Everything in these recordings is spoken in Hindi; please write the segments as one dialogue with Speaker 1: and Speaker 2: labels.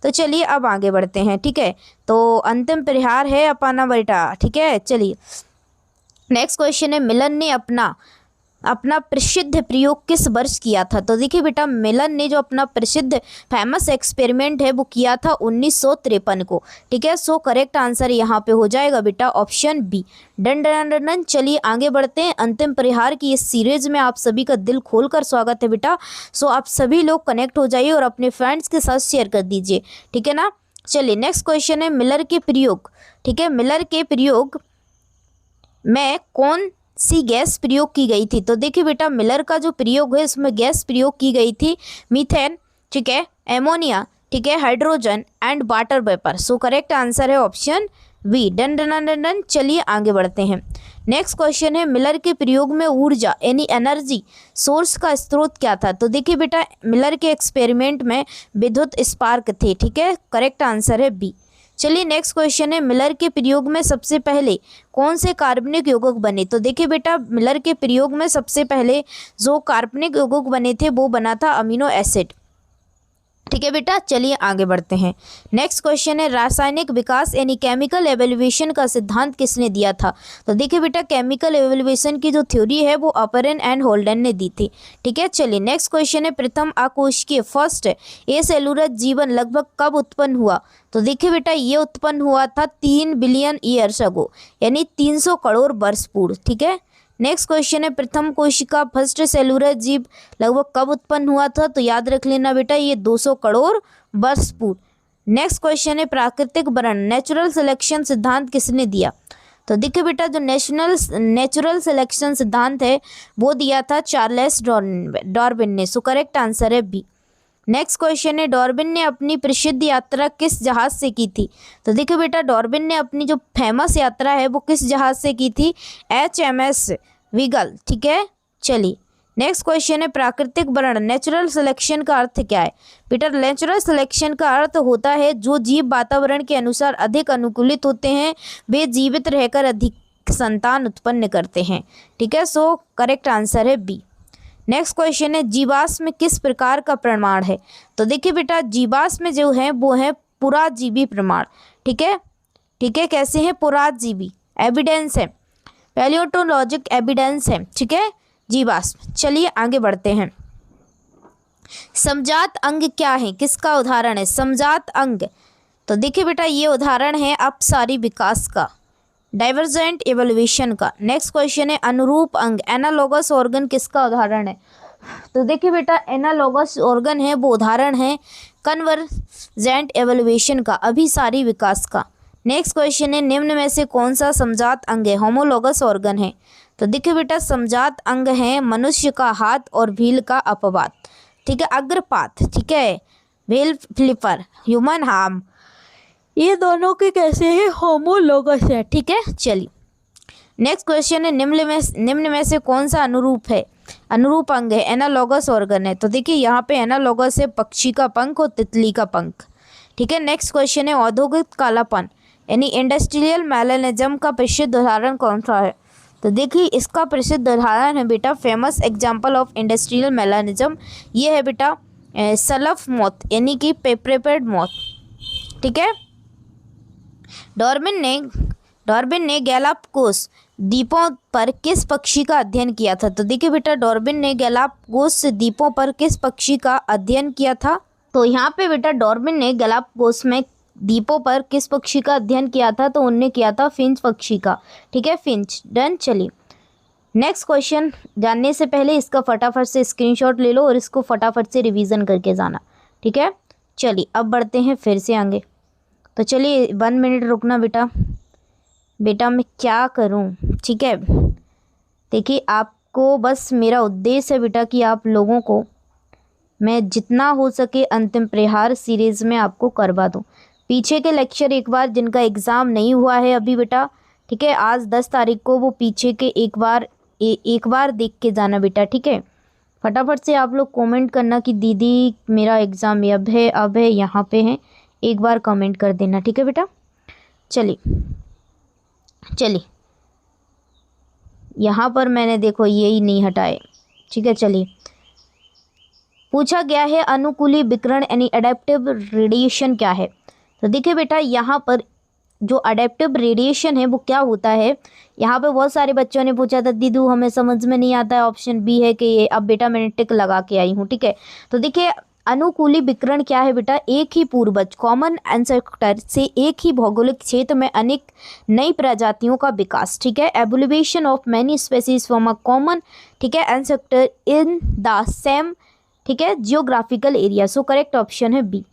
Speaker 1: तो चलिए अब आगे बढ़ते हैं, ठीक है। तो अंतिम प्रहार है अपना बेटा, ठीक है। चलिए नेक्स्ट क्वेश्चन है, मिलन ने अपना अपना प्रसिद्ध प्रयोग किस वर्ष किया था? तो देखिए बेटा, मिलन ने जो अपना प्रसिद्ध फेमस एक्सपेरिमेंट है वो किया था 1953 को, ठीक है। सो करेक्ट आंसर यहाँ पे हो जाएगा बेटा option B. Done done done done. चलिए आगे बढ़ते हैं। अंतिम प्रहार की इस सीरीज में आप सभी का दिल खोलकर स्वागत है बेटा। सो आप सभी लोग कनेक्ट हो जाइए और अपने फ्रेंड्स के साथ शेयर कर दीजिए, ठीक है ना। चलिए नेक्स्ट क्वेश्चन है, मिलर के प्रयोग, ठीक है, मिलर के प्रयोग में कौन सी गैस प्रयोग की गई थी? तो देखिए बेटा, मिलर का जो प्रयोग है उसमें गैस प्रयोग की गई थी मीथेन, ठीक है, एमोनिया, ठीक है, hydrogen and water vapour. So correct answer है option B. Done done done done. चलिए आगे बढ़ते हैं। नेक्स्ट क्वेश्चन है, मिलर के प्रयोग में ऊर्जा यानी एनर्जी सोर्स का स्रोत क्या था? तो देखिए बेटा, मिलर के एक्सपेरिमेंट में विद्युत स्पार्क थे, ठीक है। करेक्ट आंसर है बी। चलिए नेक्स्ट क्वेश्चन है, मिलर के प्रयोग में सबसे पहले कौन से कार्बनिक यौगिक बने? तो देखिए बेटा, मिलर के प्रयोग में सबसे पहले जो कार्बनिक यौगिक बने थे वो बना था अमीनो एसिड, ठीक है बेटा। चलिए आगे बढ़ते हैं। नेक्स्ट क्वेश्चन है, रासायनिक विकास यानी केमिकल एवोल्यूशन का सिद्धांत किसने दिया था? तो देखिए बेटा, केमिकल एवोल्यूशन की जो थ्योरी है वो अपरेन एंड होल्डन ने दी थी, ठीक है। चलिए नेक्स्ट क्वेश्चन है, प्रथम आकोशिकीय फर्स्ट ए सेलुलर जीवन लगभग कब उत्पन्न हुआ? तो देखिए बेटा, ये उत्पन्न हुआ था 3 बिलियन ईयर्स अगो, यानी 300 करोड़ वर्ष पूर्व, ठीक है। नेक्स्ट क्वेश्चन है, प्रथम कोशिका फर्स्ट सेलुलर जीव लगभग कब उत्पन्न हुआ था? तो याद रख लेना बेटा, ये 200 करोड़ वर्ष पूर्व। नेक्स्ट क्वेश्चन है, प्राकृतिक वर्ण नेचुरल सिलेक्शन सिद्धांत किसने दिया? तो देखिए बेटा, जो नेचुरल सिलेक्शन सिद्धांत है वो दिया था चार्ल्स डार्विन ने। सो करेक्ट आंसर है बी। नेक्स्ट क्वेश्चन है, डार्विन ने अपनी प्रसिद्ध यात्रा किस जहाज से की थी? तो देखिए बेटा, डार्विन ने अपनी जो फेमस यात्रा है वो किस जहाज से की थी? HMS विगल, ठीक है। चलिए नेक्स्ट क्वेश्चन है, प्राकृतिक वर्ण नेचुरल सिलेक्शन का अर्थ क्या है? बेटा, नेचुरल सिलेक्शन का अर्थ होता है जो जीव वातावरण के अनुसार अधिक अनुकूलित होते हैं वे जीवित रहकर अधिक संतान उत्पन्न करते हैं, ठीक है। सो करेक्ट आंसर है बी। नेक्स्ट क्वेश्चन है, जीवाश्म किस प्रकार का प्रमाण है? तो देखिए बेटा, जीवाश्म जो है वो है पुराजीवी प्रमाण, ठीक है, ठीक है। कैसे है? पुराजीवी एविडेंस है, पैलियोंटोलॉजिक एविडेंस है, ठीक है, जीवाश्म। चलिए आगे बढ़ते हैं। समजात अंग क्या है? किसका उदाहरण है समजात अंग? तो देखिए बेटा, ये उदाहरण है अपसारी विकास का, डाइवर्जेंट एवोल्यूशन का। नेक्स्ट क्वेश्चन है, अनुरूप अंग एनालोगस ऑर्गन किसका उदाहरण है? तो देखिए बेटा, एनालोगस ऑर्गन है वो उदाहरण है कन्वर्जेंट एवोल्यूशन का, अभिसारी विकास का। नेक्स्ट क्वेश्चन है, निम्न में से कौन सा समजात अंग है? होमोलोगस ऑर्गन है। तो देखिए बेटा, समजात अंग है मनुष्य का हाथ और भील का अपवात, ठीक है, अग्रपात, ठीक है, व्हील फ्लिपर, ह्यूमन हार्म, ये दोनों के कैसे हैं? होमोलोगस है, ठीक है। चलिए नेक्स्ट क्वेश्चन है, निम्न में से कौन सा अनुरूप है? अनुरूप अंग है एनालोगस ऑर्गन है। तो देखिए यहाँ पे एनालोगस है पक्षी का पंख और तितली का पंख, ठीक है। नेक्स्ट क्वेश्चन है, औद्योगिक कालापन यानी इंडस्ट्रियल मेलानिज्म का प्रसिद्ध उदाहरण कौन सा है? तो देखिए, इसका प्रसिद्ध उदाहरण है बेटा, famous example of industrial melanism ये है बेटा सल्फ मौत यानी कि पेपरेपेड मौत, ठीक है। डार्विन ने गैलापागोस द्वीपों पर किस पक्षी का अध्ययन किया था? तो देखिए बेटा, डार्विन ने गैलापागोस द्वीपों पर किस पक्षी का अध्ययन किया था? तो यहाँ पे बेटा, डार्विन ने गैलापागोस में द्वीपों पर किस पक्षी का अध्ययन किया था? तो उनने किया था फिंच पक्षी का, ठीक है, फिंच। डन। चलिए नेक्स्ट क्वेश्चन जानने से पहले इसका फटाफट से स्क्रीनशॉट ले लो और इसको फटाफट से रिवीजन करके जाना, ठीक है। चलिए अब बढ़ते हैं फिर से आगे। तो चलिए 1 मिनट रुकना बेटा मैं क्या करूं, ठीक है। देखिए, आपको बस मेरा उद्देश्य है बेटा कि आप लोगों को मैं जितना हो सके अंतिम प्रहार सीरीज़ में आपको करवा दूं। पीछे के लेक्चर एक बार जिनका एग्ज़ाम नहीं हुआ है अभी बेटा, ठीक है, आज 10 तारीख को वो पीछे के एक बार देख के जाना बेटा, ठीक है। फटाफट से आप लोग कमेंट करना कि दीदी मेरा एग्ज़ाम अब है यहाँ पे है, एक बार कमेंट कर देना, ठीक है बेटा। चलिए यहाँ पर मैंने देखो यही नहीं हटाए, ठीक है। चलिए पूछा गया है अनुकूली विकिरण यानी अडेप्टिव रेडिएशन क्या है। तो देखिए बेटा यहाँ पर जो अडेप्टिव रेडिएशन है वो क्या होता है। यहाँ पे बहुत सारे बच्चों ने पूछा था दीदू हमें समझ में नहीं आता है, ऑप्शन बी है कि ये। अब बेटा मैंने टिक लगा के आई हूँ, ठीक है। तो देखिए अनुकूली विकिरण क्या है बेटा, एक ही पूर्वज कॉमन एंसेस्टर से एक ही भौगोलिक क्षेत्र में अनेक नई प्रजातियों का विकास, ठीक है। Evolution of many species from a common, ठीक है, एंसेस्टर इन द सेम, ठीक है, geographical area. So correct option है बी।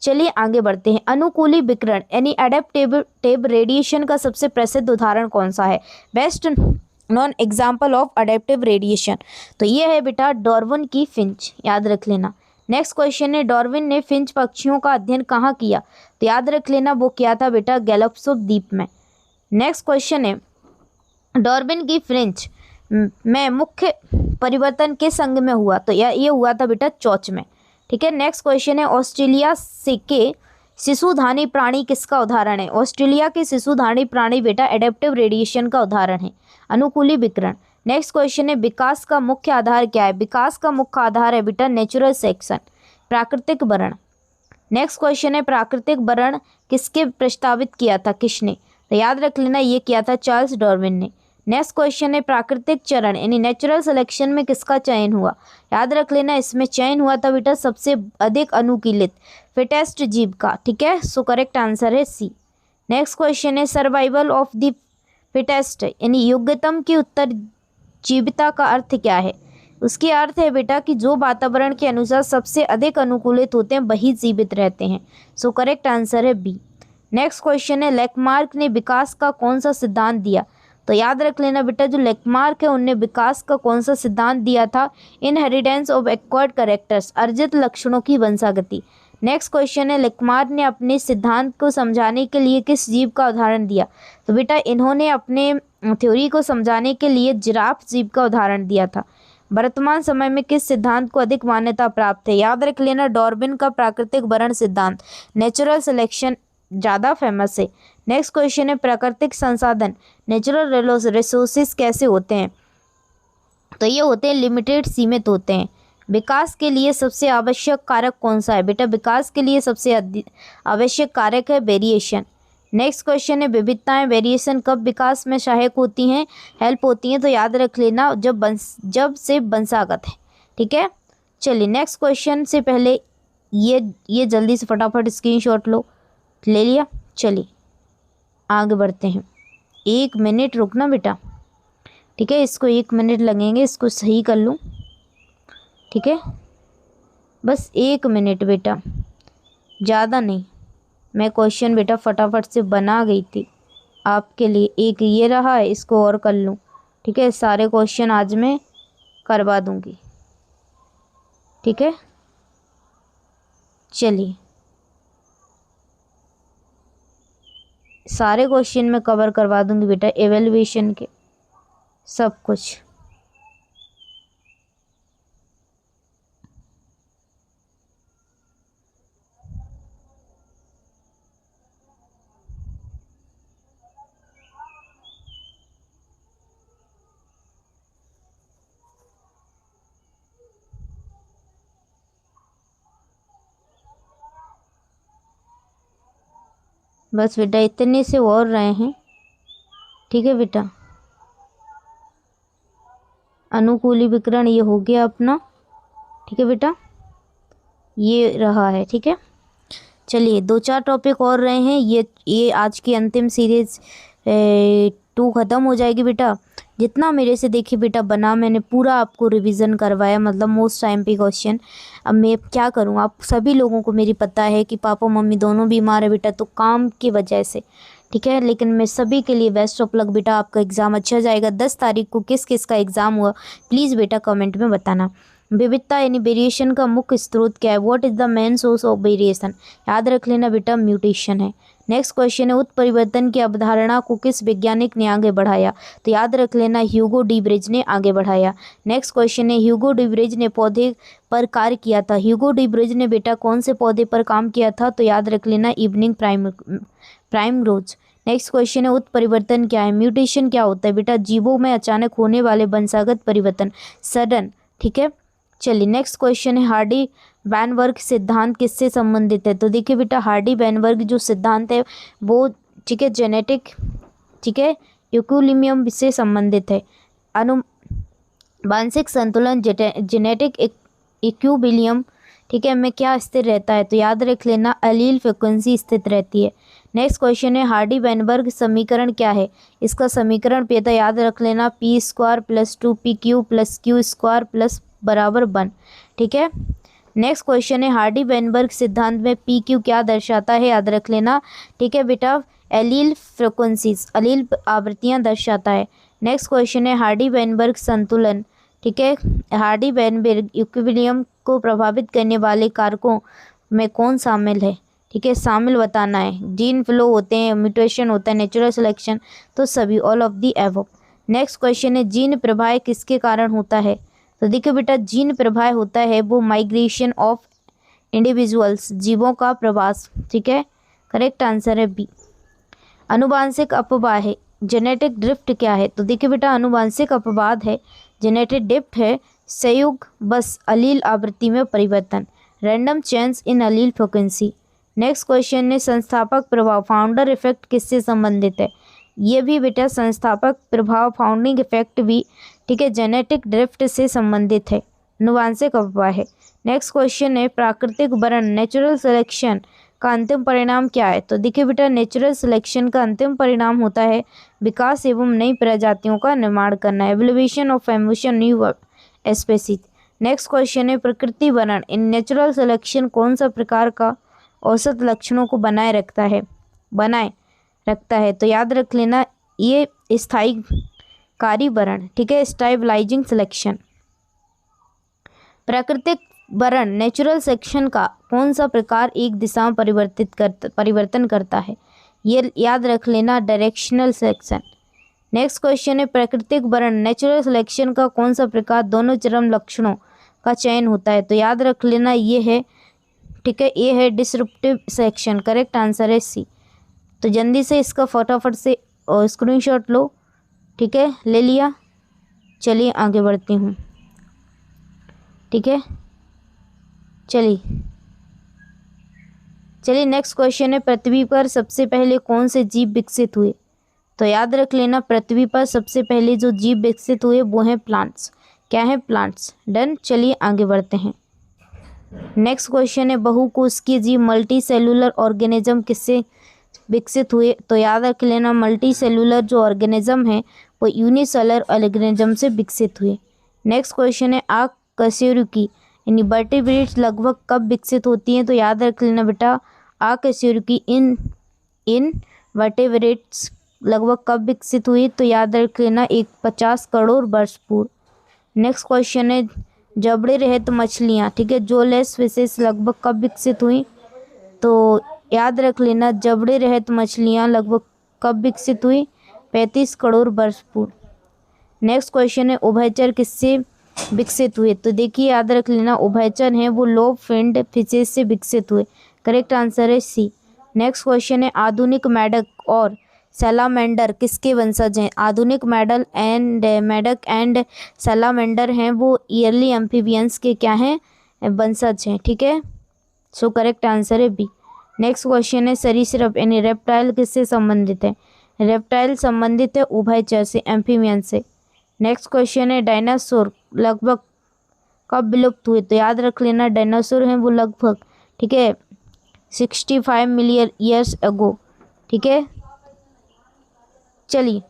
Speaker 1: चलिए आगे बढ़ते हैं। अनुकूली विकिरण यानी अडेप्टिव रेडिएशन का सबसे प्रसिद्ध उदाहरण कौन सा है। Best non example of adaptive radiation, तो ये है बेटा डार्विन की फिंच, याद रख लेना। नेक्स्ट क्वेश्चन है डार्विन ने फिंच पक्षियों का अध्ययन कहाँ किया, तो याद रख लेना वो किया था बेटा गैलापागोस द्वीप में। नेक्स्ट क्वेश्चन है डार्विन की फिंच में मुख्य परिवर्तन किस अंग में हुआ, तो ये हुआ था बेटा चोंच में, ठीक है। नेक्स्ट क्वेश्चन है ऑस्ट्रेलिया से के शिशुधानी प्राणी किसका उदाहरण है। ऑस्ट्रेलिया के शिशुधानी प्राणी बेटा एडेप्टिव रेडिएशन का उदाहरण है, अनुकूली विकिरण। नेक्स्ट क्वेश्चन है विकास का मुख्य आधार क्या है। विकास का मुख्य आधार है बेटा नेचुरल सेलेक्शन, प्राकृतिक वर्ण। नेक्स्ट क्वेश्चन है प्राकृतिक वर्ण किसके प्रस्तावित किया था, किसने, तो याद रख लेना ये किया था चार्ल्स डार्विन ने। नेक्स्ट क्वेश्चन है प्राकृतिक चरण यानी नेचुरल सिलेक्शन में किसका चयन हुआ, याद रख लेना इसमें चयन हुआ था बेटा सबसे अधिक अनुकूलित फिटेस्ट जीव का, ठीक है। सो करेक्ट आंसर है सी। नेक्स्ट क्वेश्चन है सर्वाइवल ऑफ द फिटेस्ट यानी योग्यतम की उत्तरजीविता का अर्थ क्या है। उसके अर्थ है बेटा कि जो वातावरण के अनुसार सबसे अधिक अनुकूलित होते हैं वही जीवित रहते हैं। सो करेक्ट आंसर है बी। नेक्स्ट क्वेश्चन है लेकमार्क ने विकास का कौन सा सिद्धांत दिया, तो याद रख लेना बेटा जो लेकमार्क है उनने विकास का कौन सा सिद्धांत दिया था, इनहेरिटेंस ऑफ एक्वायर्ड कैरेक्टर्स, अर्जित लक्षणों की वंशागति। नेक्स्ट क्वेश्चन है लेकमार्क ने अपने सिद्धांत को समझाने के लिए किस जीव का उदाहरण दिया, तो बेटा इन्होंने अपने थ्योरी को समझाने के लिए जिराफ जीव का उदाहरण दिया था। वर्तमान समय में किस सिद्धांत को अधिक मान्यता प्राप्त है, याद रख लेना डार्विन का प्राकृतिक वर्ण सिद्धांत, नेचुरल सिलेक्शन ज़्यादा फेमस है। नेक्स्ट क्वेश्चन है प्राकृतिक संसाधन नेचुरल रिसोर्सेज कैसे होते हैं, तो ये होते हैं लिमिटेड, सीमित होते हैं। विकास के लिए सबसे आवश्यक कारक कौन सा है, बेटा विकास के लिए सबसे आवश्यक कारक है वेरिएशन। नेक्स्ट क्वेश्चन है विविधताएं वेरिएशन कब विकास में सहायक होती हैं, हेल्प होती हैं, तो याद रख लेना जब से वंशागत है, ठीक है। चलिए नेक्स्ट क्वेश्चन से पहले ये जल्दी से फटाफट स्क्रीनशॉट लो, ले लिया। चलिए आगे बढ़ते हैं। 1 मिनट रुकना बेटा, ठीक है, इसको 1 मिनट लगेंगे, इसको सही कर लूँ, ठीक है, बस 1 मिनट बेटा, ज़्यादा नहीं। मैं क्वेश्चन बेटा फटाफट से बना गई थी आपके लिए। एक ये रहा है, इसको और कर लूँ, ठीक है, सारे क्वेश्चन आज मैं करवा दूँगी, ठीक है। चलिए सारे क्वेश्चन मैं कवर करवा दूंगी बेटा, एवेल्युएशन के सब कुछ। बस बेटा इतने से और रहे हैं, ठीक है बेटा। अनुकूली विकिरण ये हो गया अपना, ठीक है बेटा, ये रहा है, ठीक है। चलिए 2-4 टॉपिक और रहे हैं, ये आज की अंतिम सीरीज 2 ख़त्म हो जाएगी बेटा। जितना मेरे से देखिए बेटा बना, मैंने पूरा आपको रिवीजन करवाया, मतलब मोस्ट टाइम पे क्वेश्चन। अब मैं क्या करूँ, आप सभी लोगों को मेरी पता है कि पापा मम्मी दोनों बीमार है बेटा, तो काम की वजह से, ठीक है। लेकिन मैं सभी के लिए बेस्ट ऑफ लक बेटा, आपका एग्ज़ाम अच्छा जाएगा। 10 तारीख को किस किस का एग्ज़ाम हुआ प्लीज़ बेटा कमेंट में बताना। विविधता यानी वेरिएशन का मुख्य स्रोत क्या है, what is the main source of variation, याद रख लेना बेटा म्यूटेशन है। नेक्स्ट क्वेश्चन है उत्परिवर्तन की अवधारणा को किस वैज्ञानिक ने आगे बढ़ाया, तो याद रख लेना ह्यूगो डी ब्रिज ने आगे बढ़ाया। नेक्स्ट क्वेश्चन है ह्यूगो डी ब्रिज ने पौधे पर कार्य किया था, ह्यूगो डी ब्रिज ने बेटा कौन से पौधे पर काम किया था, तो याद रख लेना इवनिंग प्राइम रोज। नेक्स्ट क्वेश्चन है उत्परिवर्तन क्या है, म्यूटेशन क्या होता है बेटा, जीवों में अचानक होने वाले वंशागत परिवर्तन, सडन, ठीक है, चलिए नेक्स्ट क्वेश्चन है हार्डी वैनबर्ग सिद्धांत किससे संबंधित है। तो देखिए बेटा हार्डी वैनबर्ग जो सिद्धांत है वो ठीक है जेनेटिक ठीक है इक्विलिब्रियम से संबंधित है। आनुवांशिक संतुलन जेनेटिक इक्विलिब्रियम ठीक है में क्या स्थिर रहता है। तो याद रख लेना अलील फ्रिक्वेंसी स्थित रहती है। नेक्स्ट क्वेश्चन है हार्डी वैनबर्ग समीकरण क्या है। इसका समीकरण पेता याद रख लेना P square plus 2pq plus Q square plus बराबर 1 ठीक है। नेक्स्ट क्वेश्चन है हार्डी वैनबर्ग सिद्धांत में पी क्यू क्या दर्शाता है। याद रख लेना ठीक है बेटा एलील फ्रिक्वेंसीज अलील आवृत्तियां दर्शाता है। नेक्स्ट क्वेश्चन है हार्डी वैनबर्ग संतुलन ठीक है हार्डी वैनबर्ग इक्विलिब्रियम को प्रभावित करने वाले कारकों में कौन शामिल है। ठीक है शामिल बताना है। जीन फ्लो होते हैं, म्यूटेशन होता है, नेचुरल सिलेक्शन, तो सभी all of the above. Next question है जीन प्रभाव किसके कारण होता है। तो देखिए बेटा जीन प्रभाव होता है वो माइग्रेशन ऑफ इंडिविजुअल्स जीवों का प्रवास ठीक है। करेक्ट आंसर है बी। आनुवांशिक अपवाद है जेनेटिक ड्रिफ्ट क्या है। तो देखिए बेटा आनुवांशिक अपवाद है जेनेटिक ड्रिफ्ट है संयुग बस अलील आवृत्ति में परिवर्तन random change in allele frequency. Next question है संस्थापक प्रभाव फाउंडर इफेक्ट किससे संबंधित है। ये भी बेटा संस्थापक प्रभाव फाउंडिंग इफेक्ट भी ठीक है जेनेटिक ड्रिफ्ट से संबंधित है आनुवांशिक अपवाद है। नेक्स्ट क्वेश्चन है प्राकृतिक वर्ण नेचुरल सिलेक्शन का अंतिम परिणाम क्या है। तो देखिए बेटा नेचुरल सिलेक्शन का अंतिम परिणाम होता है विकास एवं नई प्रजातियों का निर्माण करना evolution of ambition new species. Next question है प्रकृति वर्ण इन नेचुरल सिलेक्शन कौन सा प्रकार का औसत लक्षणों को बनाए रखता है। तो याद रख लेना ये स्थायी कारी वर्ण ठीक है स्टेबलाइजिंग सिलेक्शन। प्राकृतिक वर्ण नेचुरल सिलेक्शन का कौन सा प्रकार एक दिशा में परिवर्तन करता है। ये याद रख लेना डायरेक्शनल सिलेक्शन। नेक्स्ट क्वेश्चन है प्राकृतिक वर्ण नेचुरल सिलेक्शन का कौन सा प्रकार दोनों चरम लक्षणों का चयन होता है। तो याद रख लेना ये है ठीक है ये है डिसरप्टिव सिलेक्शन। करेक्ट आंसर है सी। तो जल्दी से इसका फटाफट से स्क्रीनशॉट लो ठीक है ले लिया। चलिए आगे बढ़ती हूँ ठीक है। चलिए नेक्स्ट क्वेश्चन है पृथ्वी पर सबसे पहले कौन से जीव विकसित हुए। तो याद रख लेना पृथ्वी पर सबसे पहले जो जीव विकसित हुए वो हैं प्लांट्स। क्या है प्लांट्स। डन। चलिए आगे बढ़ते हैं। नेक्स्ट क्वेश्चन है बहुकोशिकीय जीव मल्टी सेलुलर ऑर्गेनिज्म किससे विकसित हुए। तो याद रख लेना मल्टी सेलुलर जो ऑर्गेनिज्म है वो यूनिसेलुलर ऑर्गेनिज्म से विकसित हुए। नेक्स्ट क्वेश्चन है अकशेरुकी यानी वर्टिब्रेट्स लगभग कब विकसित होती हैं। तो याद रख लेना बेटा अकशेरुकी इन वर्टिब्रेट्स लगभग कब विकसित हुई। तो याद रख लेना 50 करोड़ वर्ष पूर्व। नेक्स्ट क्वेश्चन है जबड़े रहित मछलियाँ ठीक है जोलेस फिशेस लगभग कब विकसित हुई। तो याद रख लेना जबड़े रहित मछलियाँ लगभग कब विकसित हुई 35 करोड़ वर्ष पूर्व। नेक्स्ट क्वेश्चन है उभयचर किससे विकसित हुए। तो देखिए याद रख लेना उभयचर हैं वो लोब फिन्ड फिशेस से विकसित हुए। करेक्ट आंसर है सी। नेक्स्ट क्वेश्चन है आधुनिक मेढक और सैलामेंडर किसके वंशज हैं। आधुनिक मेढक एंड सैलामेंडर हैं वो ईयरली एम्फीबियंस के क्या हैं वंशज हैं ठीक है। सो करेक्ट आंसर है बी। नेक्स्ट क्वेश्चन है सरीसृप यानी रेप्टाइल किससे संबंधित है। रेप्टाइल संबंधित है उभयचर से एम्फीबियन से। नेक्स्ट क्वेश्चन है डायनासोर लगभग कब विलुप्त हुए। तो याद रख लेना डायनासोर हैं वो लगभग ठीक है 65 मिलियन ईयर्स अगो ठीक है। चलिए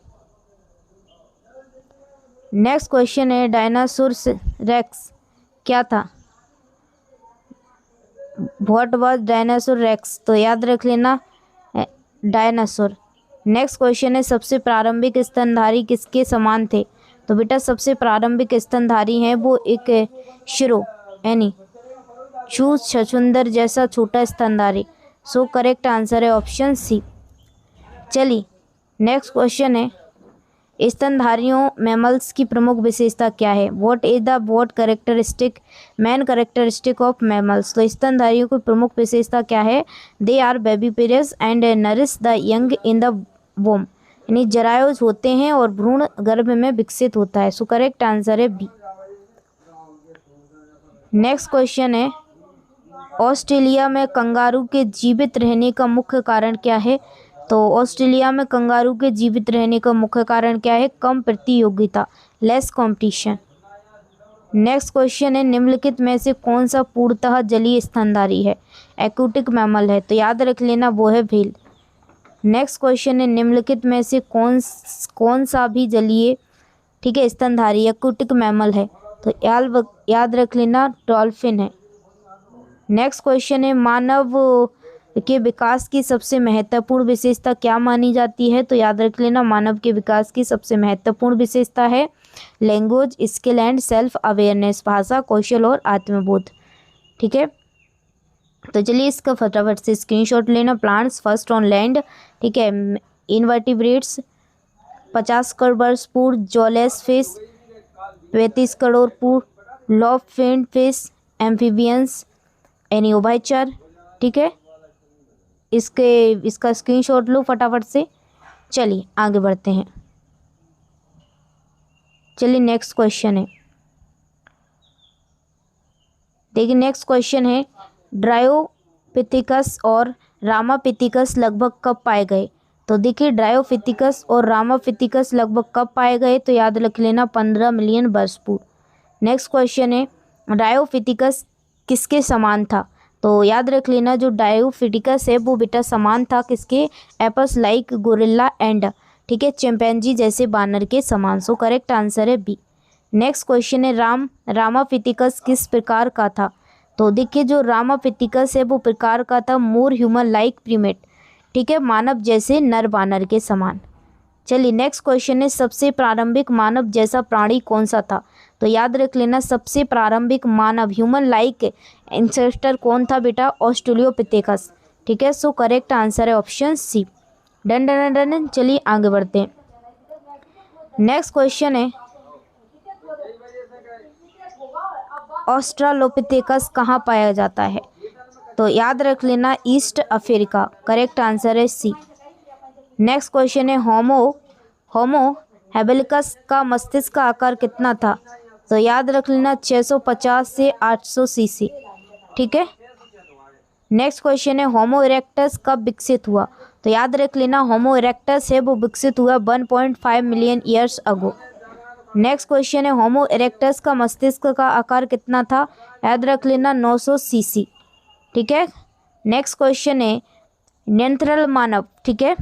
Speaker 1: नेक्स्ट क्वेश्चन है डायनासोर रेक्स क्या था। What was dinosaur rex. तो याद रख लेना डायनासोर। नेक्स्ट क्वेश्चन है सबसे प्रारंभिक स्तनधारी किसके समान थे। तो बेटा सबसे प्रारंभिक स्तनधारी हैं वो एक शिरो यानी छछूंदर जैसा छोटा स्तनधारी। सो करेक्ट आंसर है ऑप्शन सी। चलिए नेक्स्ट क्वेश्चन है स्तनधारियों मैमल्स की प्रमुख विशेषता क्या है। What is the main characteristic of mammals. तो स्तनधारियों की प्रमुख विशेषता क्या है। They are viviparous and nourish the young in the womb यानी जरायुज होते हैं और भ्रूण गर्भ में विकसित होता है। सो करेक्ट आंसर है बी। नेक्स्ट क्वेश्चन है, ऑस्ट्रेलिया में कंगारू के जीवित रहने का मुख्य कारण क्या है? तो ऑस्ट्रेलिया में कंगारू के जीवित रहने का मुख्य कारण क्या है? कम प्रतियोगिता, लेस कंपटीशन। नेक्स्ट क्वेश्चन है, निम्नलिखित में से कौन सा पूर्णतः जलीय स्तनधारी है? एक्वेटिक मैमल है, तो याद रख लेना वो है व्हेल। नेक्स्ट क्वेश्चन है, निम्नलिखित में से कौन सा भी जलीय, ठीक है, स्तनधारी एक्वेटिक मैमल है? तो याद रख लेना डॉल्फिन है। नेक्स्ट क्वेश्चन है, मानव के विकास की सबसे महत्वपूर्ण विशेषता क्या मानी जाती है? तो याद रख लेना मानव के विकास की सबसे महत्वपूर्ण विशेषता है language, skill and self awareness, भाषा, कौशल और आत्मबोध। ठीक है, तो चलिए इसका फटाफट से स्क्रीनशॉट लेना। प्लांट्स फर्स्ट ऑन लैंड, ठीक है, इनवर्टिब्रेट्स 50 करोड़ वर्ष पूर्व, जॉलेस फिश 35 करोड़ पूर्व, लॉब फिन फिश, एम्फीबियंस, एनियोबाइचर। ठीक है, इसका स्क्रीनशॉट लो फटाफट से। चलिए आगे बढ़ते हैं। चलिए नेक्स्ट क्वेश्चन है, देखिए नेक्स्ट क्वेश्चन है, ड्रायोपिथिकस और रामापिथिकस लगभग कब पाए गए? तो देखिए ड्रायोपिथिकस और रामापिथिकस लगभग कब पाए गए? तो याद रख लेना 15 मिलियन वर्ष पूर्व। नेक्स्ट क्वेश्चन है, ड्रायोपिथिकस किसके समान था? तो याद रख लेना जो ड्रायोपिथिकस है वो बेटा समान था किसके? एपस लाइक गोरिल्ला एंड, ठीक है, चिंपैंजी जैसे बानर के समान। सो करेक्ट आंसर है बी। नेक्स्ट क्वेश्चन है, रामापिथिकस किस प्रकार का था? तो देखिए जो रामापिथिकस है वो प्रकार का था मोर ह्यूमन लाइक प्रीमेट, ठीक है, मानव जैसे नर बानर के समान। चलिए नेक्स्ट क्वेश्चन है, सबसे प्रारंभिक मानव जैसा प्राणी कौन सा था? तो याद रख लेना सबसे प्रारंभिक मानव ह्यूमन लाइक एंसेस्टर कौन था बेटा? ऑस्ट्रेलियोपिथेकस। ठीक है, सो करेक्ट आंसर है option C. Done done done. चलिए आगे बढ़ते हैं। नेक्स्ट क्वेश्चन है, ऑस्ट्रालोपिथेकस कहाँ पाया जाता है? तो याद रख लेना ईस्ट अफ्रीका। करेक्ट आंसर है सी। नेक्स्ट क्वेश्चन है, होमो हेबिलिकस का मस्तिष्क का आकार कितना था? तो याद रख लेना 650 से 800 सीसी। ठीक है, नेक्स्ट क्वेश्चन है, होमो इरेक्टस कब विकसित हुआ? तो याद रख लेना होमो इरेक्टस है वो विकसित हुआ 1.5 million years ago. Next question है, होमो इरेक्टस का मस्तिष्क का आकार कितना था? याद रख लेना 900 सीसी। ठीक है, नेक्स्ट क्वेश्चन है, नियंत्रण मानव, ठीक है,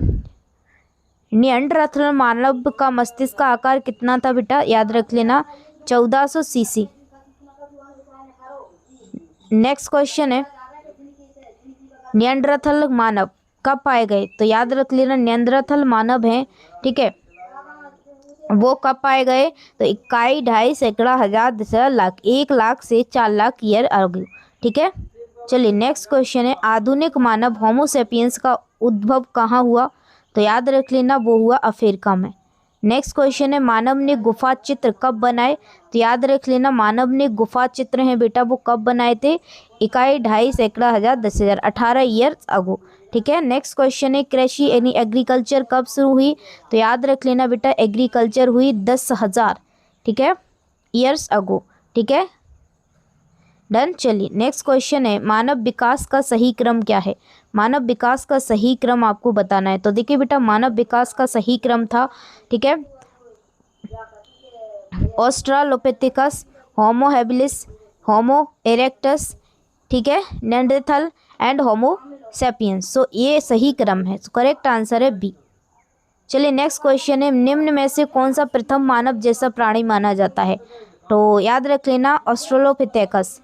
Speaker 1: नियंत्रण मानव का मस्तिष्क का आकार कितना था बेटा? याद रख लेना 1400 सीसी। नेक्स्ट क्वेश्चन है, नियंत्रण मानव कब पाए गए? तो याद रख लेना नियंत्रण मानव हैं, ठीक है, वो कब पाए गए? तो 21, 2.5, सैकड़ा, हजार, 10 लाख, 1 लाख से 4 लाख ईयर अगो। ठीक है, चलिए नेक्स्ट क्वेश्चन है, आधुनिक मानव होमोसेपियंस का उद्भव कहाँ हुआ? तो याद रख लेना वो हुआ अफ्रीका में। नेक्स्ट क्वेश्चन है, मानव ने गुफा चित्र कब बनाए? तो याद रख लेना मानव ने गुफा चित्र हैं बेटा वो कब बनाए थे? 21, 2.5, सैकड़ा, हजार, 10,000, 18 ईयर्स अगो। ठीक है, नेक्स्ट क्वेश्चन है, कृषि यानी एग्रीकल्चर कब शुरू हुई? तो याद रख लेना बेटा एग्रीकल्चर हुई 10,000, ठीक है, ईयर्स अगो। ठीक है, डन। चलिए नेक्स्ट क्वेश्चन है, मानव विकास का सही क्रम क्या है? मानव विकास का सही क्रम आपको बताना है। तो देखिए बेटा मानव विकास का सही क्रम था, ठीक है, ऑस्ट्रालोपिथेकस, होमो हैबिलिस, होमो इरेक्टस, ठीक है, नियंडरथल एंड होमो सेपियंस। सो ये सही क्रम है, तो करेक्ट आंसर है बी। चलिए नेक्स्ट क्वेश्चन है, निम्न में से कौन सा प्रथम मानव जैसा प्राणी माना जाता है? तो याद रख लेना ऑस्ट्रेलोपिथेकस।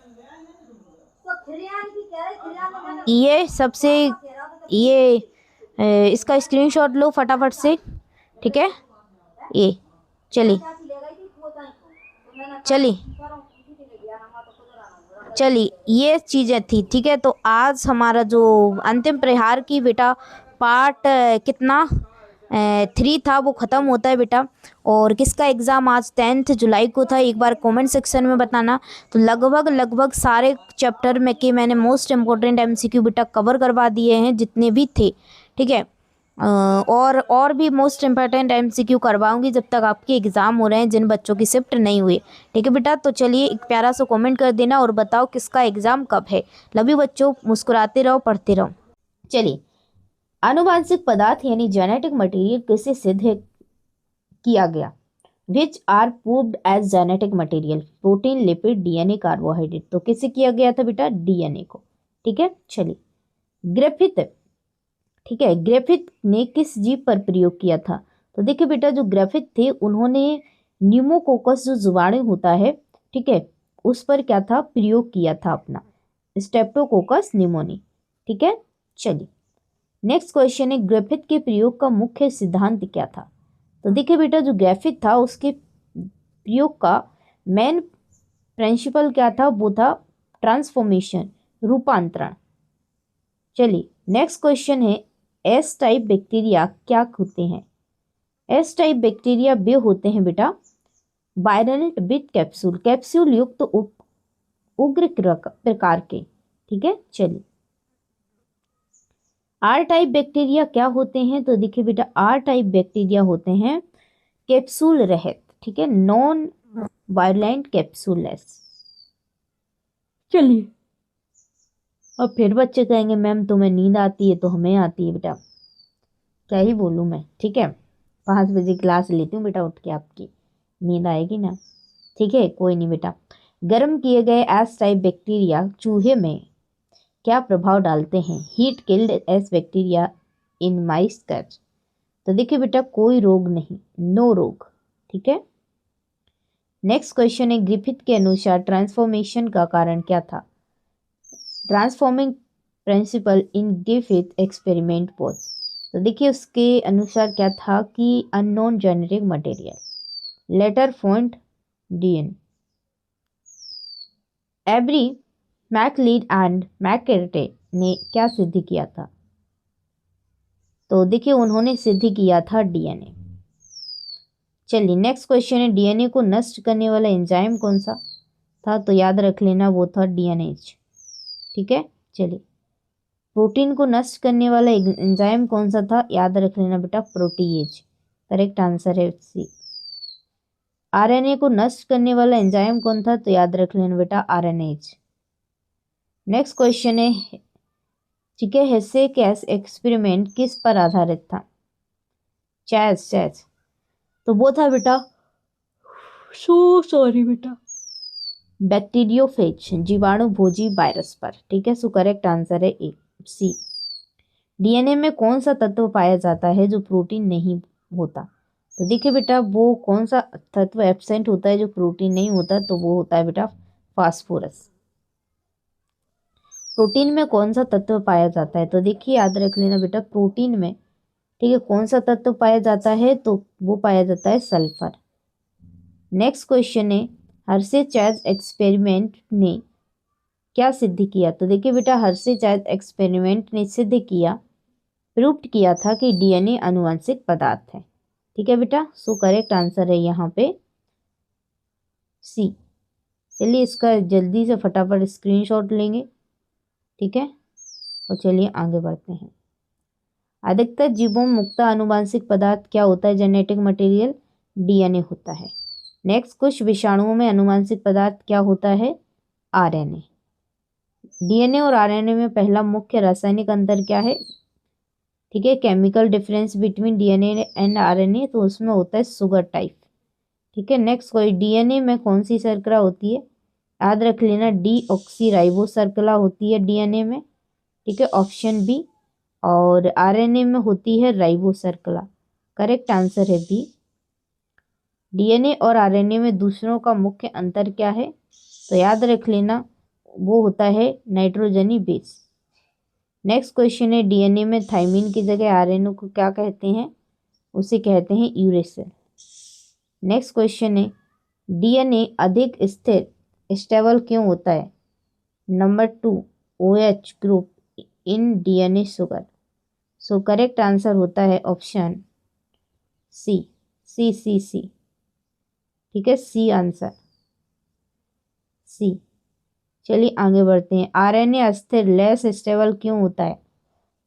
Speaker 1: ये सबसे इसका स्क्रीनशॉट लो फटाफट से। ठीक है, ये चलिए ये चीज़ें थी। ठीक है, तो आज हमारा जो अंतिम प्रहार की बेटा पार्ट कितना 3 था वो ख़त्म होता है बेटा। और किसका एग्ज़ाम आज 10 जुलाई को था, एक बार कमेंट सेक्शन में बताना। तो लगभग सारे चैप्टर में के मैंने मोस्ट इम्पोर्टेंट MCQ बेटा कवर करवा दिए हैं जितने भी थे। ठीक है, और भी मोस्ट इम्पॉर्टेंट एमसीक्यू करवाऊंगी जब तक आपके एग्ज़ाम हो रहे हैं, जिन बच्चों की शिफ्ट नहीं हुई। ठीक है बेटा, तो चलिए एक प्यारा सा कमेंट कर देना और बताओ किसका एग्ज़ाम कब है। लव यू बच्चों, मुस्कुराते रहो, पढ़ते रहो। चलिए, आनुवांशिक पदार्थ यानी जेनेटिक मटेरियल किसे सिद्ध किया गया? Which are proved as genetic material? Protein, lipid, DNA, carbohydrate. तो किसे किया गया था बेटा? डीएनए को। ठीक है, चलिए। ग्रिफिथ, ठीक है, ग्रिफिथ ने किस जीव पर प्रयोग किया था? तो देखिए बेटा, जो ग्रिफिथ थे उन्होंने न्यूमोकोकस जो जीवाणु होता है, ठीक है, उस पर क्या था? प्रयोग किया था अपना, स्टेप्टोकोकस निमोनी। ठीक है, चलिए नेक्स्ट क्वेश्चन है, ग्रिफिथ के प्रयोग का मुख्य सिद्धांत क्या था? तो देखिए बेटा, जो ग्रिफिथ था उसके प्रयोग का मेन प्रिंसिपल क्या था? वो था ट्रांसफॉर्मेशन, रूपांतरण। चलिए नेक्स्ट क्वेश्चन है, एस टाइप बैक्टीरिया क्या होते हैं? एस टाइप बैक्टीरिया वे होते हैं बेटा वायरल विथ कैप्सूल, कैप्सूल युक्त तो उग्र प्रकार के। ठीक है, चलिए। आर टाइप बैक्टीरिया क्या होते हैं? तो देखिए बेटा, आर टाइप बैक्टीरिया होते हैं कैप्सूल रहित, ठीक है, नॉन वायलेंट कैप्सूललेस। चलिए, अब फिर बच्चे कहेंगे मैम तुम्हें नींद आती है, तो हमें आती है बेटा, क्या ही बोलूँ मैं। ठीक है, 5 बजे क्लास लेती हूँ बेटा उठ के, आपकी नींद आएगी ना। ठीक है, कोई नहीं बेटा। गर्म किए गए एस टाइप बैक्टीरिया चूहे में क्या प्रभाव डालते हैं? Heat killed S bacteria in mice cat. तो देखिए बेटा, कोई रोग नहीं, नो रोग। ठीक है, नेक्स्ट क्वेश्चन है, ग्रिफिथ के अनुसार ट्रांसफॉर्मेशन का कारण क्या था? Transforming principle in Griffith experiment was. तो देखिए उसके अनुसार क्या था कि unknown genetic material, later found DNA. Avery MacLeod and McCarty ने क्या सिद्ध किया था? तो देखिए उन्होंने सिद्ध किया था डीएनए। चलिए नेक्स्ट क्वेश्चन है, डीएनए को नष्ट करने वाला एंजाइम कौन सा था? तो याद रख लेना, वो था डीएनएज। ठीक है, चलिए। प्रोटीन को नष्ट करने वाला एंजाइम कौन सा था? याद रख लेना बेटा, प्रोटीएज। करेक्ट आंसर है सी। आरएनए को नष्ट करने वाला एंजाइम कौन था? तो याद रख लेना बेटा, आरएनएज। नेक्स्ट क्वेश्चन है, ठीक है, हेसे कैस एक्सपेरिमेंट किस पर आधारित था? Chess, chess. तो वो था बेटा, सो सॉरी बेटा, बैक्टीरियोफेज, जीवाणु भोजी वायरस पर। ठीक है, सो करेक्ट आंसर है ए, सी। डीएनए में कौन सा तत्व पाया जाता है जो प्रोटीन नहीं होता? तो देखिए बेटा, वो कौन सा तत्व एब्सेंट होता है जो प्रोटीन नहीं होता? तो वो होता है बेटा फास्फोरस। प्रोटीन में कौन सा तत्व पाया जाता है? तो देखिए याद रख लेना बेटा, प्रोटीन में, ठीक है, कौन सा तत्व पाया जाता है? तो वो पाया जाता है सल्फर। नेक्स्ट क्वेश्चन है, हर्षे चैज एक्सपेरिमेंट ने क्या सिद्ध किया? तो देखिए बेटा, हर्षे चैज एक्सपेरिमेंट ने सिद्ध किया, प्रूव्ड किया था कि डीएनए आनुवंशिक पदार्थ है। ठीक है बेटा, सो करेक्ट आंसर है यहाँ पे सी। चलिए इसका जल्दी से फटाफट स्क्रीनशॉट लेंगे। ठीक है, और चलिए आगे बढ़ते हैं। अधिकतर जीवों में मुक्त आनुवंशिक पदार्थ क्या होता है? जेनेटिक मटेरियल, डीएनए होता है। नेक्स्ट, कुछ विषाणुओं में आनुवंशिक पदार्थ क्या होता है? आरएनए। डीएनए और आरएनए में पहला मुख्य रासायनिक अंतर क्या है? ठीक है, chemical difference between DNA and RNA, तो उसमें होता है सुगर टाइप। ठीक है, नेक्स्ट कोई, डीएनए में कौन सी शर्करा होती है? याद रख लेना, डी ऑक्सी राइबो शर्करा होती है डीएनए में। ठीक है, ऑप्शन बी। और आरएनए में होती है राइबो शर्करा। करेक्ट आंसर है बी। डीएनए और आरएनए में दूसरों का मुख्य अंतर क्या है? तो याद रख लेना, वो होता है नाइट्रोजनी बेस। नेक्स्ट क्वेश्चन है, डीएनए में थाइमिन की जगह आरएनए को क्या कहते हैं? उसे कहते हैं यूरेसिल। नेक्स्ट क्वेश्चन है, डीएनए अधिक स्थिर स्टेबल क्यों होता है? Number 2, OH group in DNA sugar. So correct answer होता है ऑप्शन सी, सी सी सी। ठीक है, सी आंसर, सी। चलिए आगे बढ़ते हैं। आरएनए अस्थिर लेस स्टेबल क्यों होता है?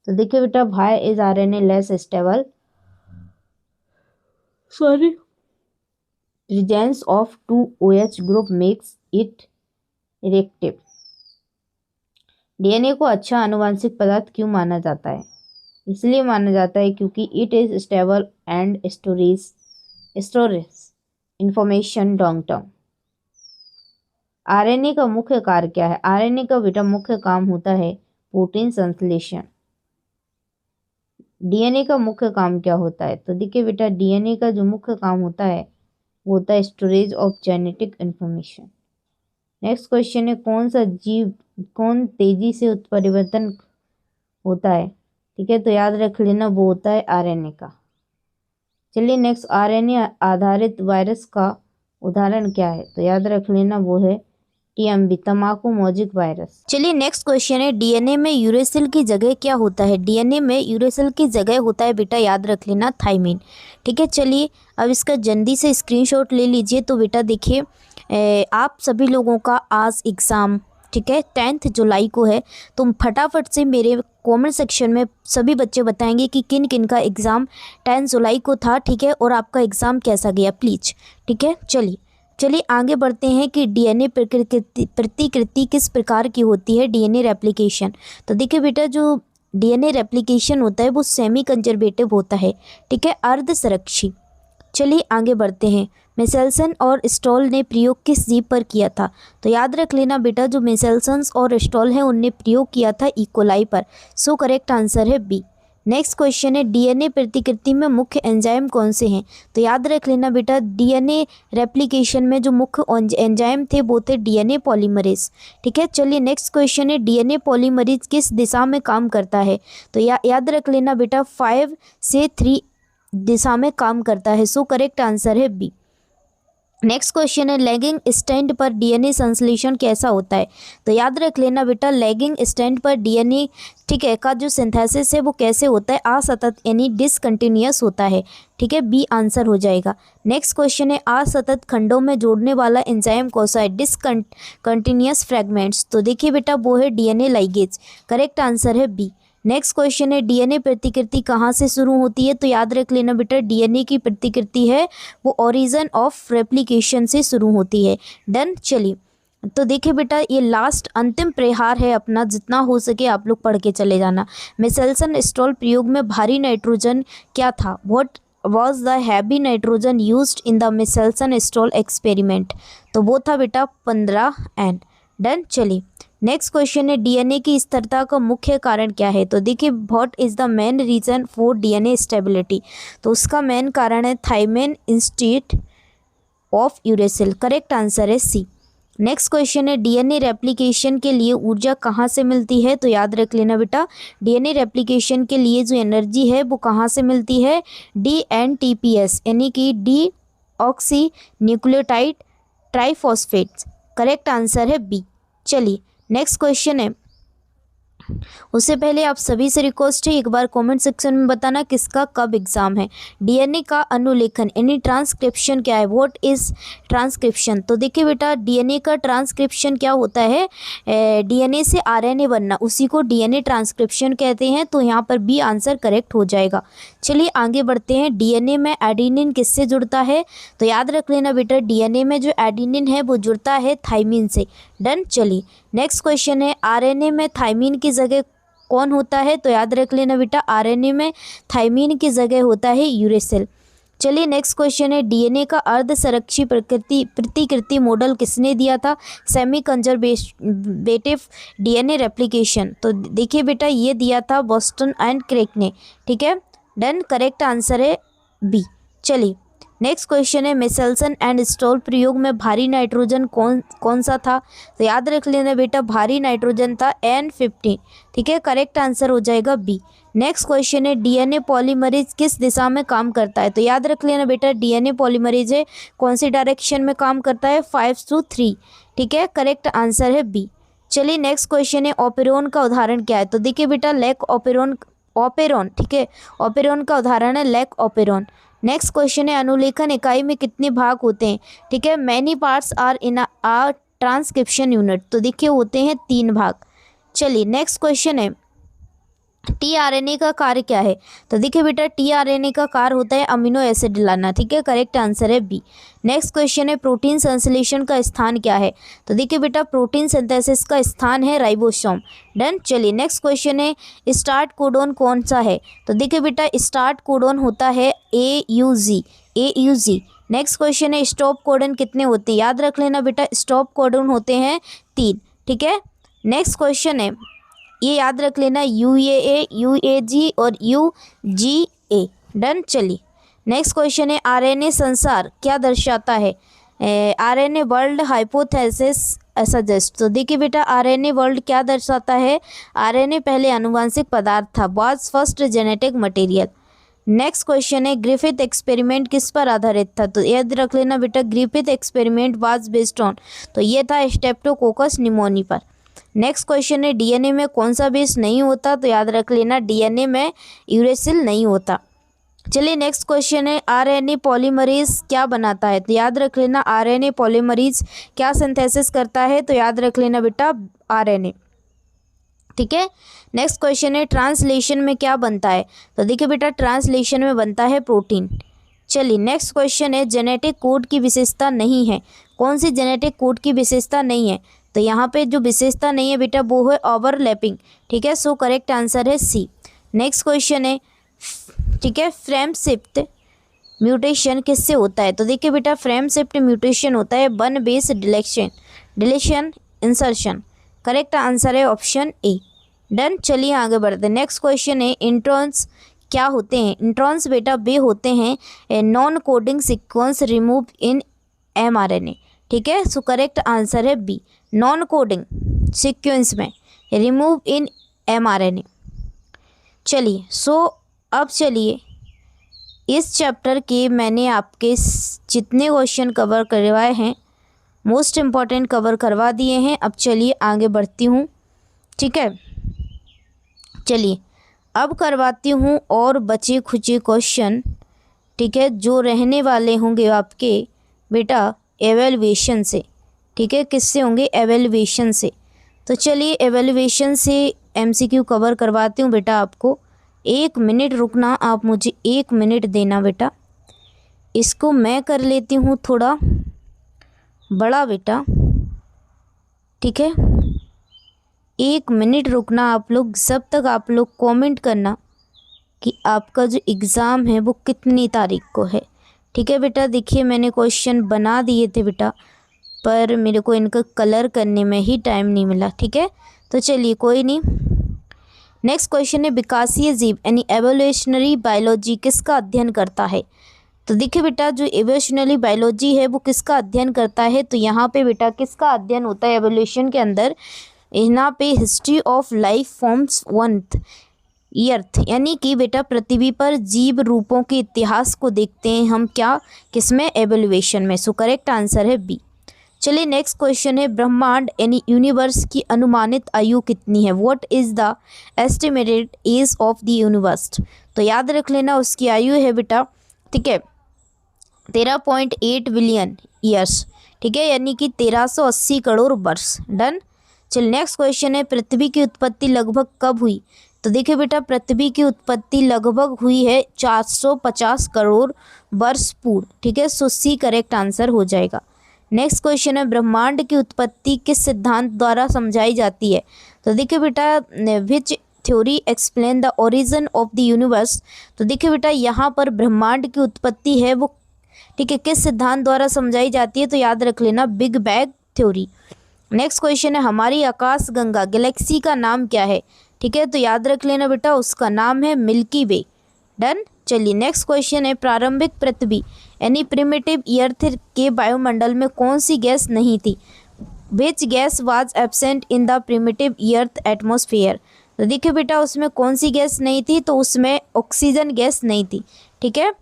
Speaker 1: तो देखिए बेटा, why is RNA less stable, sorry, presence of 2OH group makes it reactive. DNA को अच्छा आनुवंशिक पदार्थ क्यों माना जाता है? इसलिए माना जाता है क्योंकि it is stable and storage information long term. RNA का मुख्य कार्य क्या है? आरएनए का बेटा मुख्य काम होता है प्रोटीन संश्लेषण। डीएनए का मुख्य काम क्या होता है? तो देखिए बेटा, डीएनए का जो मुख्य काम होता है वो होता है storage of genetic information. Next question है, कौन तेजी से उत्परिवर्तन होता है? ठीक है, तो याद रख लेना, वो होता है आरएनए का। चलिए नेक्स्ट, आरएनए आधारित वायरस का उदाहरण क्या है? तो याद रख लेना, वो है टीएमवी, तंबाकू मौजिक वायरस। चलिए नेक्स्ट क्वेश्चन है, डीएनए में यूरेसिल की जगह क्या होता है? डीएनए में यूरेसिल की जगह होता है बेटा, याद रख लेना, थाइमिन। ठीक है, चलिए अब इसका जल्दी से स्क्रीनशॉट ले लीजिए। तो बेटा देखिए, आप सभी लोगों का आज एग्ज़ाम, ठीक है, 10 जुलाई को है। तो फटाफट से मेरे कमेंट सेक्शन में सभी बच्चे बताएंगे कि किन किन का एग्ज़ाम 10 जुलाई को था, ठीक है, और आपका एग्ज़ाम कैसा गया प्लीज़। ठीक है, चलिए आगे बढ़ते हैं कि डीएनए प्रतिकृति किस प्रकार की होती है? DNA replication. तो देखिए बेटा, जो डीएनए रेप्लिकेशन होता है वो सेमी कंजर्वेटिव होता है, ठीक है, अर्ध संरक्षी। चलिए आगे बढ़ते हैं, मिशेल्सन और स्टॉल ने प्रयोग किस जीव पर किया था? तो याद रख लेना बेटा, जो मिशेल्सन और स्टॉल हैं उनने प्रयोग किया था इकोलाई पर। सो करेक्ट आंसर है बी। नेक्स्ट क्वेश्चन है, डीएनए प्रतिकृति में मुख्य एंजाइम कौन से हैं? तो याद रख लेना बेटा, डीएनए रेप्लिकेशन में जो मुख्य एंजाइम थे वो थे डीएनए पॉलीमरेज। ठीक है, चलिए नेक्स्ट क्वेश्चन है, डीएनए पॉलीमरेज किस दिशा में काम करता है? तो याद रख लेना बेटा, 5 से 3 दिशा में काम करता है। सो करेक्ट आंसर है बी। नेक्स्ट क्वेश्चन है, लैगिंग स्टैंड पर डीएनए संश्लेषण कैसा होता है? तो याद रख लेना बेटा, लैगिंग स्टैंड पर डीएनए, ठीक है, का जो सिंथेसिस है वो कैसे होता है? असतत यानी डिसकंटिन्यूअस होता है। ठीक है, बी आंसर हो जाएगा। नेक्स्ट क्वेश्चन है, असतत खंडों में जोड़ने वाला एंजाइम कौन सा है? Discontinuous fragments. तो देखिए बेटा, वो है डीएनए लाइगेज। करेक्ट आंसर है बी। नेक्स्ट क्वेश्चन है, डीएनए प्रतिकृति कहाँ से शुरू होती है? तो याद रख लेना बेटा, डीएनए की प्रतिकृति है वो ओरिजिन ऑफ रेप्लिकेशन से शुरू होती है। डन। चलिए तो देखिए बेटा, ये लास्ट अंतिम प्रहार है अपना, जितना हो सके आप लोग पढ़ के चले जाना। मिशेल्सन स्टॉल प्रयोग में भारी नाइट्रोजन क्या था? What was the heavy nitrogen used in the Meselson Stahl experiment? तो वो था बेटा 15N। डन। चलिए नेक्स्ट क्वेश्चन है, डीएनए की स्थिरता का मुख्य कारण क्या है? तो देखिए, what is the main reason for DNA stability? तो उसका मेन कारण है thymine instead of uracil. Correct answer है सी। नेक्स्ट क्वेश्चन है, डीएनए रेप्लिकेशन के लिए ऊर्जा कहाँ से मिलती है? तो याद रख लेना बेटा, डीएनए रेप्लिकेशन के लिए जो एनर्जी है वो कहाँ से मिलती है? DNTPS यानी कि deoxy nucleotide triphosphates. Correct answer है बी। चलिए नेक्स्ट क्वेश्चन है, उससे पहले आप सभी से रिक्वेस्ट है, एक बार कमेंट सेक्शन में बताना किसका कब एग्जाम है। डीएनए का अनुलेखन यानी ट्रांसक्रिप्शन क्या है? What is transcription? तो देखिए बेटा, डीएनए का ट्रांसक्रिप्शन क्या होता है? डीएनए से आरएनए बनना, उसी को डीएनए ट्रांसक्रिप्शन कहते हैं। तो यहाँ पर बी आंसर करेक्ट हो जाएगा। चलिए आगे बढ़ते हैं, डीएनए में एडेनिन किससे जुड़ता है? तो याद रख लेना बेटा, डीएनए में जो एडेनिन है वो जुड़ता है थाइमिन से। डन। चलिए नेक्स्ट क्वेश्चन है, आरएनए में थाइमिन की जगह कौन होता है? तो याद रख लेना बेटा, आरएनए में थाइमिन की जगह होता है यूरेसिल। चलिए नेक्स्ट क्वेश्चन है, डीएनए का अर्ध संरक्षी प्रतिकृति मॉडल किसने दिया था? Semi conservative DNA replication. तो देखिए बेटा, ये दिया था बोस्टन एंड क्रेक ने। ठीक है, डन। करेक्ट आंसर है बी। चलिए नेक्स्ट क्वेश्चन है, मिशेल्सन एंड स्टॉल प्रयोग में भारी नाइट्रोजन कौन सा था? तो याद रख लेना बेटा, भारी नाइट्रोजन था N15। ठीक है, करेक्ट आंसर हो जाएगा बी। नेक्स्ट क्वेश्चन है, डीएनए पॉलीमरेज किस दिशा में काम करता है? तो याद रख लेना बेटा, डीएनए पॉलीमरेज है कौन सी डायरेक्शन में काम करता है? 5 to 3। ठीक है, करेक्ट आंसर है बी। चलिए नेक्स्ट क्वेश्चन है, ऑपेरोन का उदाहरण क्या है? तो देखिए बेटा, लैक ऑपेरोन, ठीक है, ऑपेरोन का उदाहरण है लैक ऑपेरोन। नेक्स्ट क्वेश्चन है, अनुलेखन इकाई में कितने भाग होते हैं? ठीक है, many parts are in a transcription unit. तो देखिए होते हैं 3 भाग। चलिए नेक्स्ट क्वेश्चन है, टीआरएनए का कार्य क्या है? तो देखिए बेटा, टीआरएनए का कार्य होता है अमीनो एसिड लाना। ठीक है, करेक्ट आंसर है बी। नेक्स्ट क्वेश्चन है प्रोटीन संश्लेषण का स्थान क्या है? तो देखिए बेटा, प्रोटीन सिंथेसिस का स्थान है राइबोसोम। डन। चलिए नेक्स्ट क्वेश्चन है स्टार्ट कोडोन कौन सा है? तो देखिए बेटा, स्टार्ट कोडोन होता है AUG। AUG। नेक्स्ट क्वेश्चन है स्टॉप कोडन कितने होते हैं? याद रख लेना बेटा, स्टॉप कोडन होते हैं 3। ठीक है। नेक्स्ट क्वेश्चन है, ये याद रख लेना, UAA, UAG और UGA। डन। चलिए नेक्स्ट क्वेश्चन है आरएनए संसार क्या दर्शाता है? RNA world hypothesis suggest. तो देखिए बेटा, आरएनए वर्ल्ड क्या दर्शाता है? आरएनए पहले आनुवंशिक पदार्थ था, was first genetic material. Next question है ग्रिफिथ एक्सपेरिमेंट किस पर आधारित था? तो याद रख लेना बेटा, Griffith experiment was based on, तो ये था स्ट्रेप्टोकोकस निमोनी पर। नेक्स्ट क्वेश्चन है डीएनए में कौन सा बेस नहीं होता? तो याद रख लेना, डीएनए में यूरेसिल नहीं होता। चलिए नेक्स्ट क्वेश्चन है आरएनए पॉलीमरेज क्या बनाता है? तो याद रख लेना, आरएनए पॉलीमरेज क्या सिंथेसिस करता है? तो याद रख लेना बेटा, आरएनए। ठीक है। नेक्स्ट क्वेश्चन है ट्रांसलेशन में क्या बनता है? तो देखिए बेटा, ट्रांसलेशन में बनता है प्रोटीन। चलिए नेक्स्ट क्वेश्चन है जेनेटिक कोड की विशेषता नहीं है। कौन सी जेनेटिक कोड की विशेषता नहीं है? तो यहाँ पे जो विशेषता नहीं है बेटा, वो है ओवरलैपिंग। ठीक है, सो करेक्ट आंसर है सी। नेक्स्ट क्वेश्चन है, ठीक है, फ्रेम शिफ्ट म्यूटेशन किससे होता है? तो देखिए बेटा, फ्रेम शिफ्ट म्यूटेशन होता है one base deletion insertion. Correct answer है ऑप्शन ए। डन। चलिए आगे बढ़ते हैं। नेक्स्ट क्वेश्चन है इंट्रॉन्स क्या होते हैं? इंट्रॉन्स बेटा वे होते हैं non coding sequence remove in mRNA। ठीक है, सो करेक्ट आंसर है बी, नॉन कोडिंग सीक्वेंस में रिमूव इन mRNA। चलिए अब चलिए इस चैप्टर के मैंने आपके जितने क्वेश्चन कवर करवाए हैं, मोस्ट इम्पॉर्टेंट कवर करवा दिए हैं। अब चलिए आगे बढ़ती हूँ। ठीक है, चलिए अब करवाती हूँ और बचे खुचे क्वेश्चन। ठीक है, जो रहने वाले होंगे आपके बेटा एवेल्युएशन से। ठीक है, किससे होंगे? एवेल्युएशन से। तो चलिए एवेल्युएशन से MCQ कवर करवाती हूँ बेटा आपको। 1 मिनट रुकना, आप मुझे 1 मिनट देना बेटा। इसको मैं कर लेती हूँ थोड़ा बड़ा बेटा। ठीक है, 1 मिनट रुकना आप लोग, जब तक आप लोग कमेंट करना कि आपका जो एग्ज़ाम है वो कितनी तारीख को है। ठीक है बेटा, देखिए मैंने क्वेश्चन बना दिए थे बेटा, पर मेरे को इनका कलर करने में ही टाइम नहीं मिला। ठीक है, तो चलिए कोई नहीं। नेक्स्ट क्वेश्चन है विकासीय जीव यानी एवोल्यूशनरी बायोलॉजी किसका अध्ययन करता है? तो देखिए बेटा, जो एवोल्यूशनरी बायोलॉजी है वो किसका अध्ययन करता है? तो यहाँ पे बेटा किसका अध्ययन होता है एवोल्यूशन के अंदर? यहाँ पे history of life forms one earth, यानी कि बेटा पृथ्वी पर जीव रूपों के इतिहास को देखते हैं हम, क्या किसमें? एवोल्यूशन में। सो करेक्ट आंसर है बी। चलिए नेक्स्ट क्वेश्चन है ब्रह्मांड यानी यूनिवर्स की अनुमानित आयु कितनी है? What is the estimated age of the universe? तो याद रख लेना, उसकी आयु है बेटा, ठीक है, 13.8 बिलियन ईयर्स। ठीक है, यानी कि 1380 करोड़ वर्ष। डन। चल नेक्स्ट क्वेश्चन है पृथ्वी की उत्पत्ति लगभग कब हुई? तो देखिए बेटा, पृथ्वी की उत्पत्ति लगभग हुई है 450 करोड़ वर्ष पूर्व। ठीक है, सो सी करेक्ट आंसर हो जाएगा। नेक्स्ट क्वेश्चन है ब्रह्मांड की उत्पत्ति किस सिद्धांत द्वारा समझाई जाती है? तो देखिए बेटा, विच theory explain the origin of the universe? तो देखिए बेटा, यहाँ पर ब्रह्मांड की उत्पत्ति है वो, ठीक है, किस सिद्धांत द्वारा समझाई जाती है? तो याद रख लेना, big bang theory. Next question है हमारी आकाश गंगा गैलेक्सी का नाम क्या है? ठीक है, तो याद रख लेना बेटा, उसका नाम है मिल्की वे। डन। चलिए नेक्स्ट क्वेश्चन है प्रारंभिक पृथ्वी यानी प्रिमिटिव अर्थ के वायुमंडल में कौन सी गैस नहीं थी? Which gas was absent in the primitive earth atmosphere? तो देखिए बेटा, उसमें कौन सी गैस नहीं थी? तो उसमें ऑक्सीजन गैस नहीं थी। ठीक है,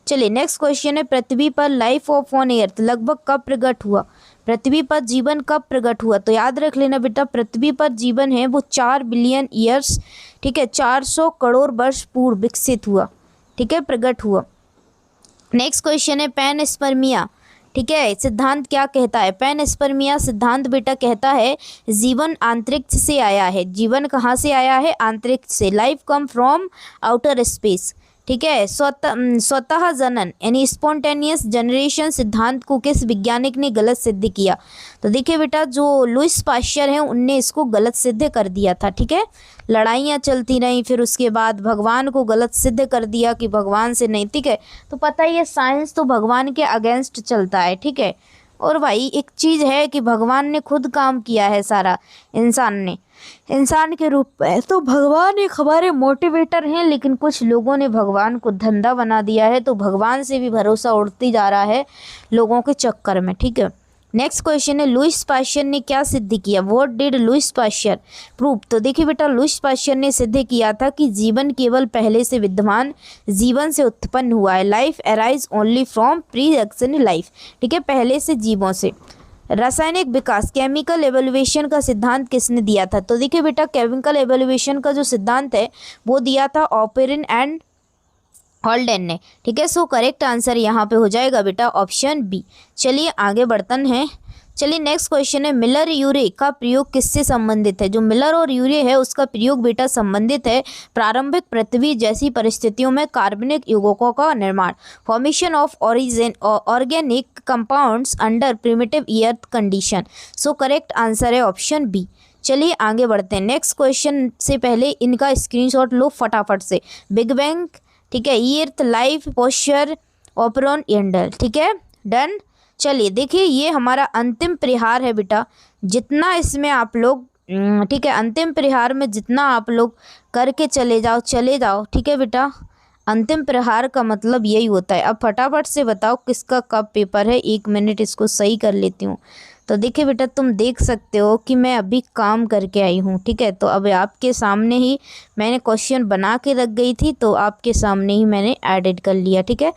Speaker 1: चलिए नेक्स्ट क्वेश्चन है पृथ्वी पर लाइफ ऑफ ऑन अर्थ लगभग कब प्रकट हुआ? पृथ्वी पर जीवन कब प्रकट हुआ? तो याद रख लेना बेटा, पृथ्वी पर जीवन है वो 4 बिलियन ईयर्स, ठीक है, 400 करोड़ वर्ष पूर्व विकसित हुआ। ठीक है, प्रकट हुआ। नेक्स्ट क्वेश्चन है पैनस्पर्मिया ठीक है। सिद्धांत क्या कहता है? पैनस्पर्मिया सिद्धांत बेटा कहता है जीवन अंतरिक्ष से आया है। जीवन कहाँ से आया है? अंतरिक्ष से। Life come from outer space. ठीक है। स्वतः जनन यानी स्पॉन्टेनियस जनरेशन सिद्धांत को किस वैज्ञानिक ने गलत सिद्ध किया? तो देखिए बेटा, जो लुईस पाश्चर हैं उनने इसको गलत सिद्ध कर दिया था। ठीक है। लड़ाइयाँ चलती रहीं, फिर उसके बाद भगवान को गलत सिद्ध कर दिया कि भगवान से नहीं। ठीक है। तो पता ही है साइंस तो भगवान के अगेंस्ट चलता है। ठीक है। और भाई एक चीज़ है कि भगवान ने खुद काम किया है सारा, इंसान के रूप में। तो भगवान एक हमारे मोटिवेटर हैं, लेकिन कुछ लोगों ने भगवान को धंधा बना दिया है, तो भगवान से भी भरोसा उड़ती जा रहा है लोगों के चक्कर में। ठीक है। नेक्स्ट क्वेश्चन है लुईस पाश्चर ने क्या सिद्ध किया? What did Louis Pasteur prove? तो देखिए बेटा, लुईस पाश्चर ने सिद्ध किया था कि जीवन केवल पहले से विद्यमान जीवन से उत्पन्न हुआ है। Life arise only from pre existent life. ठीक है, पहले से जीवों से। रासायनिक विकास केमिकल एवोल्यूशन का सिद्धांत किसने दिया था? तो देखिए बेटा, केमिकल एवोल्यूशन का जो सिद्धांत है वो दिया था ऑपेरिन एंड हॉल्डेन ने। ठीक है। सो करेक्ट आंसर यहाँ पे हो जाएगा बेटा ऑप्शन बी। चलिए आगे बढ़ते हैं। चलिए नेक्स्ट क्वेश्चन है मिलर यूरे का प्रयोग किससे संबंधित है? जो मिलर और यूरे है उसका प्रयोग बेटा संबंधित है प्रारंभिक पृथ्वी जैसी परिस्थितियों में कार्बनिक यौगिकों का निर्माण, formation of organic compounds under primitive earth condition. So correct answer है ऑप्शन बी। चलिए आगे बढ़ते हैं। नेक्स्ट क्वेश्चन से पहले इनका स्क्रीनशॉट लो फटाफट से। बिग बैंग, ठीक है, अर्थ, लाइफ, पोस्चर, ओपेरॉन, एंडल। ठीक है, डन। चलिए देखिए, ये हमारा अंतिम प्रहार है बेटा। जितना इसमें आप लोग ठीक है, अंतिम प्रहार में जितना आप लोग करके चले जाओ। ठीक है बेटा, अंतिम प्रहार का मतलब यही होता है। अब फटाफट से बताओ किसका कब पेपर है। 1 मिनट इसको सही कर लेती हूँ। तो देखिए बेटा, तुम देख सकते हो कि मैं अभी काम करके आई हूँ। ठीक है, तो अब आपके सामने ही मैंने क्वेश्चन बना के रख गई थी, तो आपके सामने ही मैंने एडिट कर लिया। ठीक है।